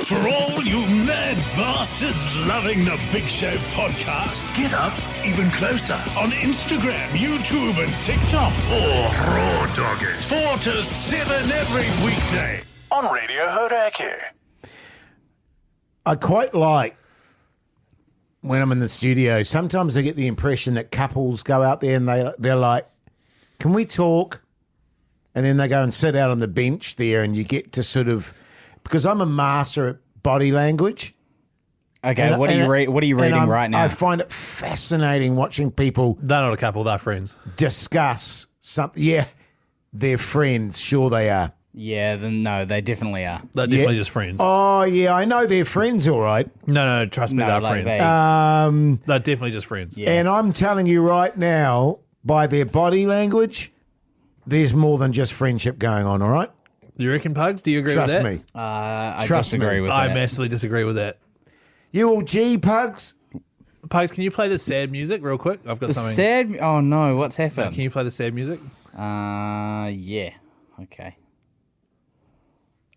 For all you mad bastards loving the Big Show podcast, get up even closer on Instagram, YouTube and TikTok. Or raw dog it. 4 to 7 every weekday on Radio Hauraki. I quite like when I'm in the studio, sometimes I get the impression that couples go out there and they're like, can we talk? And then they go and sit out on the bench there and you get to sort of, because I'm a master at body language. Okay, what are you reading right now? I find it fascinating watching people. They're not a couple, they're friends. Discuss something. Yeah, they're friends. Sure they are. Yeah, no, they definitely are. They're definitely just friends. Oh, yeah, I know they're friends, all right. No, trust me, they're like friends. They're definitely just friends. Yeah. And I'm telling you right now, by their body language, there's more than just friendship going on, all right? You reckon, Pugs? Do you agree Trust with that? me. I Trust disagree me. with I that. massively disagree with that. You all G, Pugs? Pugs, can you play the sad music real quick? I've got The something. sad... Oh, no, what's happened? Can you play the sad music? Yeah. Okay.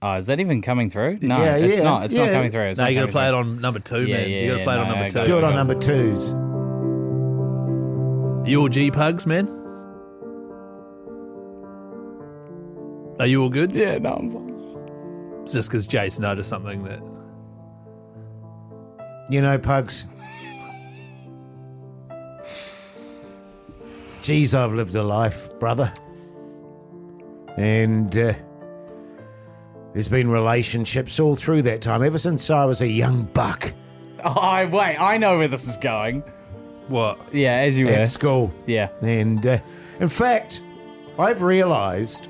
Oh, is that even coming through? No, Yeah, it's yeah, not. It's not yeah. coming through. It's No, not you got to coming play it through. on number 2, Yeah, man. yeah, You got to yeah, play it on no, number I 2. got Do it. it on number 2s. You all G, Pugs, man? Are you all good? Yeah, no, I'm fine. It's just because Jace noticed something that... You know, Pugs. Geez, I've lived a life, brother. And there's been relationships all through that time, ever since I was a young buck Oh, wait, I know where this is going. What? Yeah, as you were. at school. Yeah. And in fact, I've realised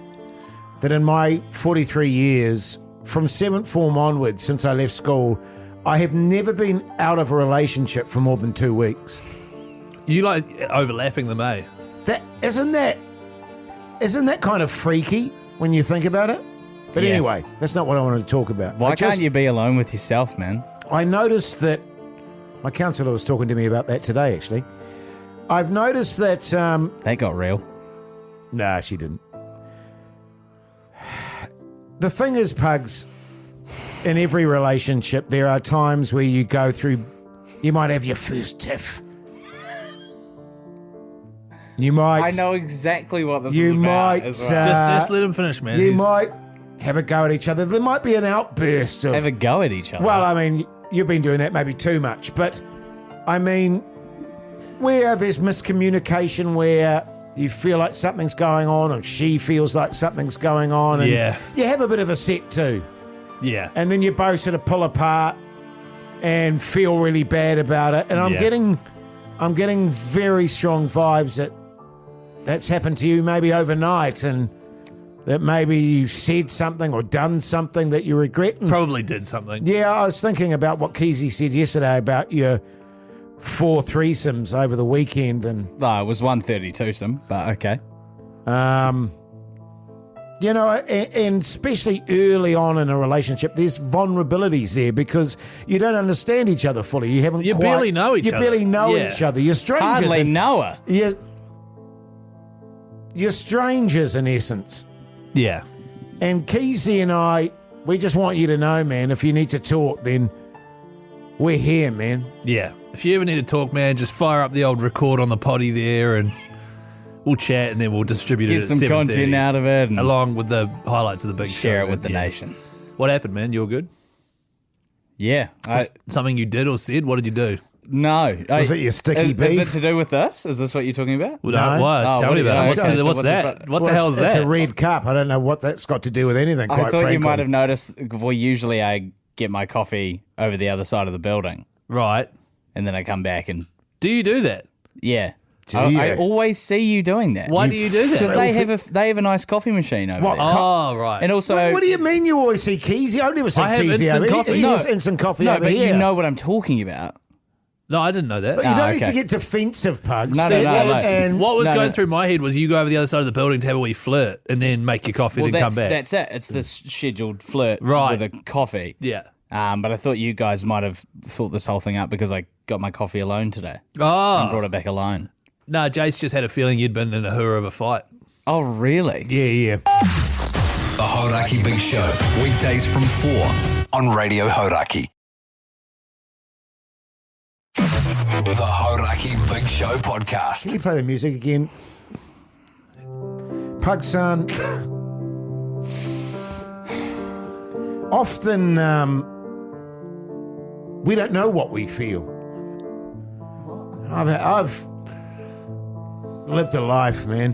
that in my 43 years, from 7th form onwards, since I left school, I have never been out of a relationship for more than 2 weeks. You like overlapping them, eh? Isn't that kind of freaky when you think about it? But Yeah. anyway, that's not what I wanted to talk about. Why can't you be alone with yourself, man? I noticed that my counsellor was talking to me about that today, actually. I've noticed that... That got real. Nah, she didn't. The thing is, Pugs, in every relationship, there are times where you go through... You might have your first tiff. You might... I know exactly what this You is about. might, as well. Just let him finish, man. You He's- might have a go at each other. There might be an outburst of... have a go at each other. Well, I mean, you've been doing that maybe too much, but I mean, where there's miscommunication, where you feel like something's going on, or she feels like something's going on, and Yeah. you have a bit of a set too, Yeah. and then you both sort of pull apart and feel really bad about it. And I'm getting very strong vibes that that's happened to you maybe overnight, and that maybe you've said something or done something that you regret. And Probably did something. yeah, I was thinking about what Keyzie said yesterday about your 4 threesomes over the weekend, and No, it was 132 some, but okay. you know, and especially early on in a relationship, there's vulnerabilities there because you don't understand each other fully. You haven't. You quite- barely know each You other. barely know Yeah. each other. You're strangers. Hardly in- know her. You're strangers in essence. Yeah. And Keyzie and I, we just want you to know, man. If you need to talk, then we're here, man. Yeah. If you ever need to talk, man, just fire up the old record on the potty there and we'll chat and then we'll distribute it Get at some 7:30, content out of it and along with the highlights of the big show. share it with the Yeah. nation. What happened, man? You all good? Yeah. Something you did or said? What did you do? No. Was it your sticky Is beef? it to do with this? Is this what you're talking about? Well, No. What? Oh, Tell what me do you- about it. okay, so What's what's that? the- What the Well, hell is it's that? a red cup. I don't know what that's got to do with anything, quite I thought frankly. you might have noticed, well, usually I get my coffee over the other side of the building Right. and then I come back and, Do you do that? yeah. Do I you? always see you doing that. Why do you do Because that? they have a nice coffee machine over What? there. Oh, right. And also, What do you mean you always see Keyzie? I've never seen I have Keyzie instant over here. coffee. He No. has instant coffee no, over but here. you know what I'm talking about. No, I didn't know that. But you don't need okay. to get defensive, Pugs. No, See, no, and What was No, going no. through my head was you go over the other side of the building to have a wee flirt and then make your coffee and then come back. That's it. It's the scheduled flirt Right. with a coffee. Yeah. But I thought you guys might have thought this whole thing up because I got my coffee alone today and Oh. brought it back alone. No, Jace just had a feeling you'd been in a hurrah of a fight. Oh, really? yeah. The Hauraki Big Show, weekdays from 4 on Radio Hauraki. The Hauraki Big Show podcast. Can you play the music again? Pug-San. Often we don't know what we feel. I've lived a life, man.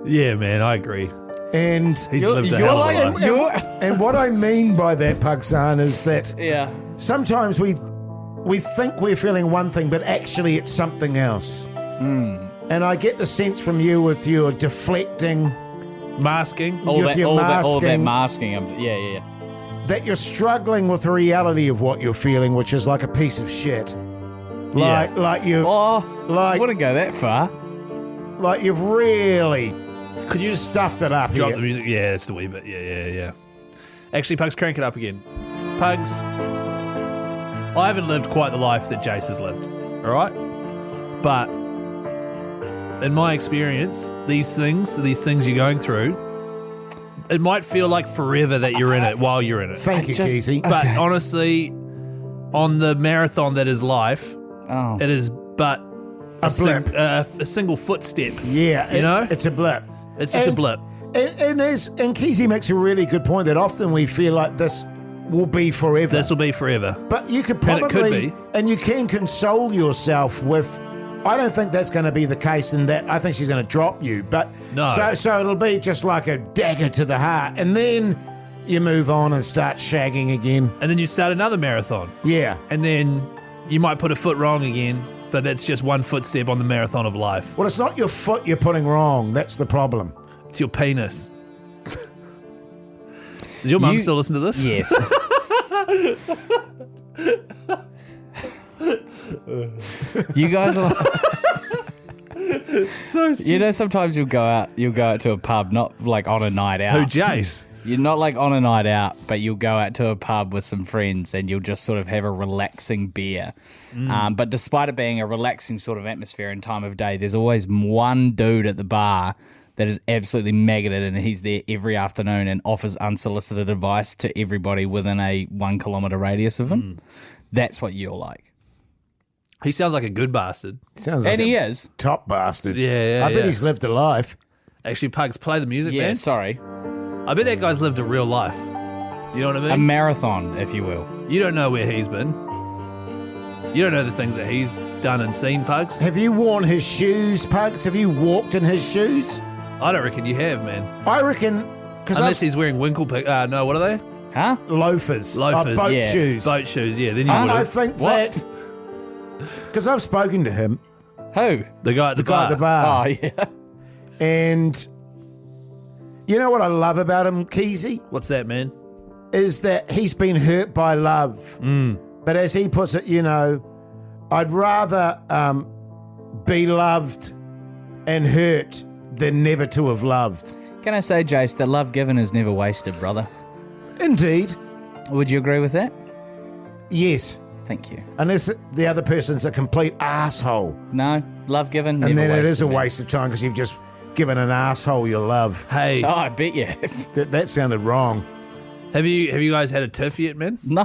Yeah, man, I agree. And He's lived a hell of a life. And what I mean by that, Pug-San, is that Yeah. sometimes we think we're feeling one thing, but actually it's something else. And I get the sense from you with your deflecting, Masking. All With that, your all that masking. masking. Yeah. that you're struggling with the reality of what you're feeling, which is like a piece of shit. Like you, Oh, I like wouldn't go that far. like you've really Could you just stuffed it up drop here. the music? Yeah, it's a wee bit. Yeah. Actually, Pugs, crank it up again. Pugs, I haven't lived quite the life that Jace has lived, all right? But in my experience, these things you're going through, it might feel like forever that you're in it while you're in it. Thank you, Keyzie. But honestly, on the marathon that is life, Oh. it is but A blip. a single footstep. Yeah, You know? it's a blip. It's just a And- blip. And Keyzie makes a really good point that often we feel like this will be forever. This will be forever. But you could And it probably, could be. and you can console yourself with, I don't think that's going to be the case in that I think she's going to drop you. But No. so it'll be just like a dagger to the heart. And then you move on and start shagging again. And then you start another marathon. Yeah. And then you might put a foot wrong again, but that's just one footstep on the marathon of life. Well, it's not your foot you're putting wrong. That's the problem. It's your penis. Does your mum You- still listen to this? Yes. You guys are So you know, sometimes you'll go out to a pub, not like on a night out. Who, Jace? You're not like on a night out, but you'll go out to a pub with some friends and you'll just sort of have a relaxing beer. But despite it being a relaxing sort of atmosphere and time of day, there's always one dude at the bar that is absolutely maggoted, and he's there every afternoon and offers unsolicited advice to everybody within a 1 kilometre radius of him. That's what you're like. He sounds like a good bastard. Sounds like And he a is. top bastard. Yeah, I bet yeah. he's lived a life. Actually, Pugs, play the music, Yeah, man. sorry. I bet that guy's lived a real life. You know what I A mean? marathon, if you will. You don't know where he's been. You don't know the things that he's done and seen, Pugs. Have you worn his shoes, Pugs? Have you walked in his shoes? I don't reckon you have, man. I reckon, because Unless he's wearing winkle pick. No, what are they? Huh? loafers. Loafers. Boat Yeah. shoes. Boat shoes, yeah. Then you would I have. think What? that, because I've spoken to him, Who? The guy at the guy bar. at the bar, Oh, yeah. and you know what I love about him, Keyzie, What's that, man? is that he's been hurt by love. But as he puts it, you know, I'd rather be loved and hurt than never to have loved. Can I say, Jace, that love given is never wasted, brother? Indeed, Would you agree with that? yes. Thank you. Unless the other person's a complete asshole, No, love given, never and then wasted. it is a man. waste of time because you've just given an asshole your love. Hey, Oh, I bet you have. That sounded wrong. have you guys had a tiff yet, man? No.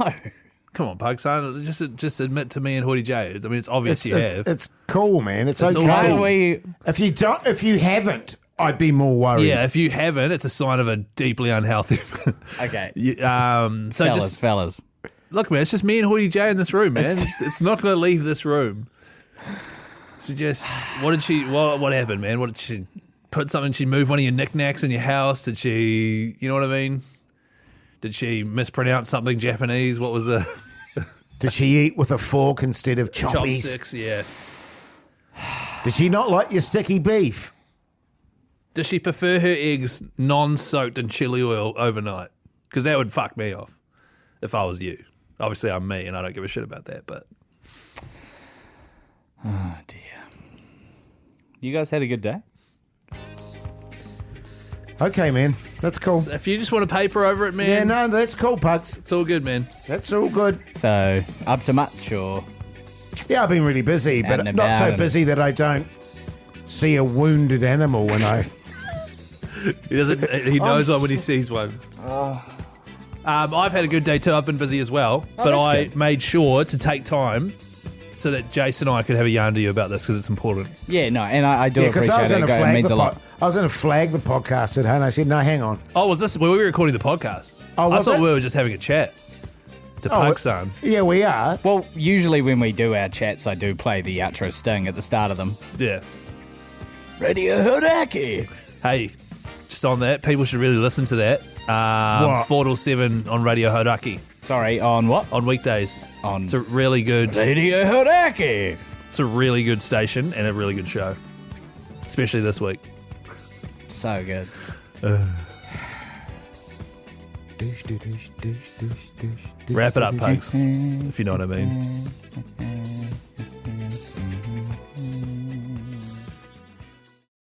Come on, Pug-San. Just admit to me and Hoyte J. I mean, it's obvious you have. It's cool, man. It's It's all okay. Why cool. do we... If you haven't, I'd be more worried. Yeah, if you haven't, it's a sign of a deeply unhealthy. Okay. So fellas. look, man, it's just me and Hoyte J in this room, man. It's not going to leave this room. So just, what happened, man? What did she put something? She moved one of your knickknacks in your house? Did she, you know what I mean? Did she mispronounce something Japanese? What was the Did she eat with a fork instead of choppies? chopsticks? Yeah. Did she not like your sticky beef? Does she prefer her eggs non-soaked in chili oil overnight? Because that would fuck me off if I was you. Obviously, I'm me, and I don't give a shit about that. But Oh, dear. You guys had a good day? Okay, man. That's cool. if you just want to paper over it, man, Yeah, no, that's cool, Pugs. it's all good, man. That's all good. So, up to much, or... Yeah, I've been really busy, but And not so about it. busy that I don't see a wounded animal when I He doesn't. He knows one when he sees one. I've had a good day too. I've been busy as well, but that's I good. made sure to take time so that Jason and I could have a yarn to you about this because it's important. Yeah, no, and I do Because I was appreciate going to it. It means a lot. I was going to flag the podcast at home. I said, no, hang on. Oh, was this? Were we recording the podcast? Oh, I was thought it? we were just having a chat to Pug-San. Yeah, we are. Well, usually when we do our chats, I do play the outro sting at the start of them. Yeah. Radio Hauraki. Hey, just on that, people should really listen to that. What? 4 till 7 on Radio Hauraki Sorry, on what? on weekdays. On It's a really good. Radio Hauraki. It's a really good station and a really good show, especially this week. So good. Wrap it up, Pugs, if you know what I mean.